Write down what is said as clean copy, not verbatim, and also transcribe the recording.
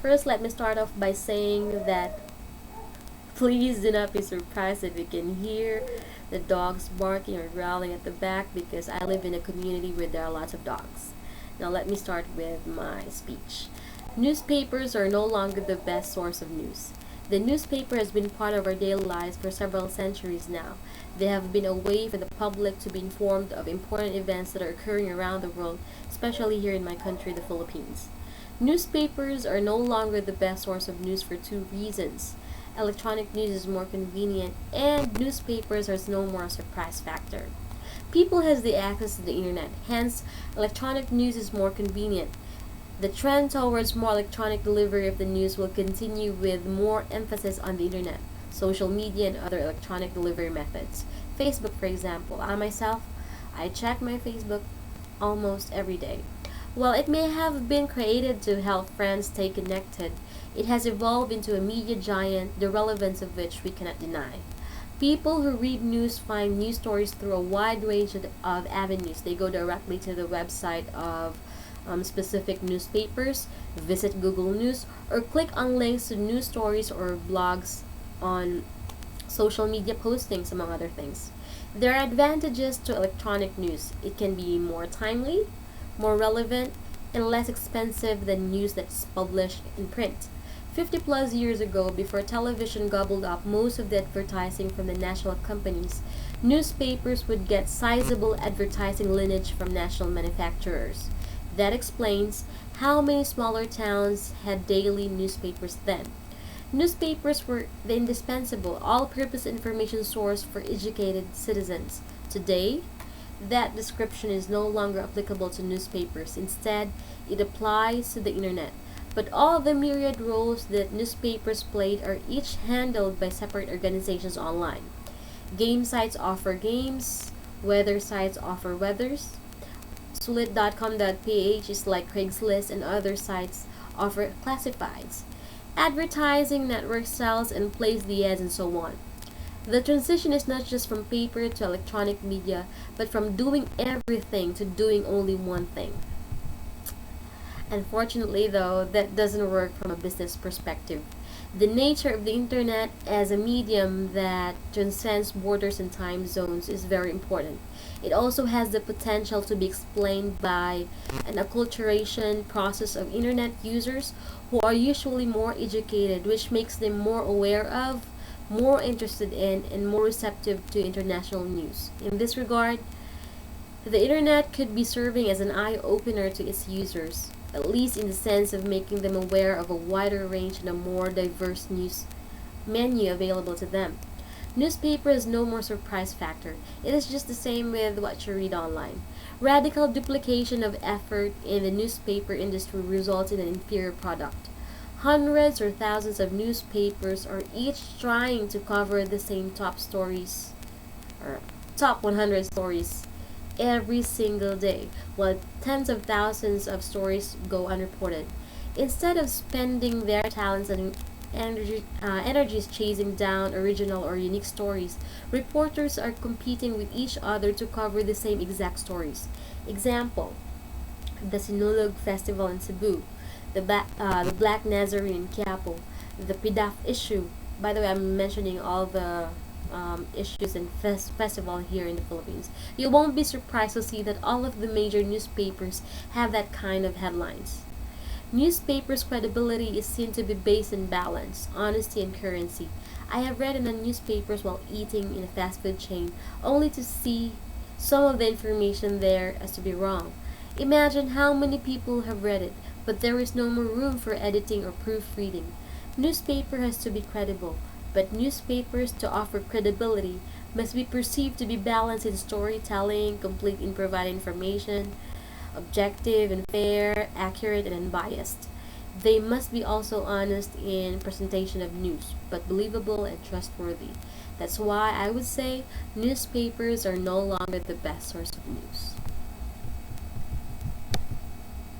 First, let me start off by saying that please do not be surprised if you can hear the dogs barking or growling at the back because I live in a community where there are lots of dogs. Now, let me start with my speech. Newspapers are no longer the best source of news. The newspaper has been part of our daily lives for several centuries now. They have been a way for the public to be informed of important events that are occurring around the world, especially here in my country, the Philippines. Newspapers are no longer the best source of news for two reasons. Electronic news is more convenient, and newspapers has no more surprise factor. People has the access to the internet, hence electronic news is more convenient. The trend towards more electronic delivery of the news will continue with more emphasis on the internet, social media, and other electronic delivery methods. Facebook, for example. I check my Facebook almost every day. While it may have been created to help friends stay connected, it has evolved into a media giant, the relevance of which we cannot deny. People who read news find news stories through a wide range of avenues. They go directly to the website of specific newspapers, visit Google News, or click on links to news stories or blogs on social media postings, among other things. There are advantages to electronic news. It can be more timely, more relevant, and less expensive than news that's published in print. 50 plus years ago, before television gobbled up most of the advertising from the national companies, newspapers would get sizable advertising lineage from national manufacturers. That explains how many smaller towns had daily newspapers then. Newspapers were the indispensable, all-purpose information source for educated citizens. Today, that description is no longer applicable to newspapers. Instead, it applies to the internet. But all the myriad roles that newspapers played are each handled by separate organizations online. Game sites offer games, weather sites offer weathers, sulit.com.ph is like Craigslist, and other sites offer classifieds. Advertising network sells and plays the ads and so on. The transition is not just from paper to electronic media, but from doing everything to doing only one thing. Unfortunately, though, that doesn't work from a business perspective. The nature of the internet as a medium that transcends borders and time zones is very important. It also has the potential to be explained by an acculturation process of internet users who are usually more educated, which makes them more aware of, more interested in, and more receptive to international news. In this regard, the internet could be serving as an eye opener to its users, at least in the sense of making them aware of a wider range and a more diverse news menu available to them. Newspaper is no more surprise factor. It is just the same with what you read online. Radical duplication of effort in the newspaper industry results in an inferior product. Hundreds or thousands of newspapers are each trying to cover the same top stories or top 100 stories every single day, while tens of thousands of stories go unreported. Instead of spending their talents and energies chasing down original or unique stories, reporters are competing with each other to cover the same exact stories. Example: the Sinulog Festival in Cebu, the Black Nazarene in Quiapo, the PDAF issue. By the way, I'm mentioning all the issues and festival here in the Philippines. You won't be surprised to see that all of the major newspapers have that kind of headlines. Newspapers' credibility is seen to be based in balance, honesty, and currency. I have read in the newspapers while eating in a fast food chain, only to see some of the information there as to be wrong. Imagine how many people have read it, but there is no more room for editing or proofreading. Newspaper has to be credible, but newspapers to offer credibility must be perceived to be balanced in storytelling, complete in providing information, objective and fair, accurate and unbiased. They must be also honest in presentation of news, but believable and trustworthy. That's why I would say newspapers are no longer the best source of news.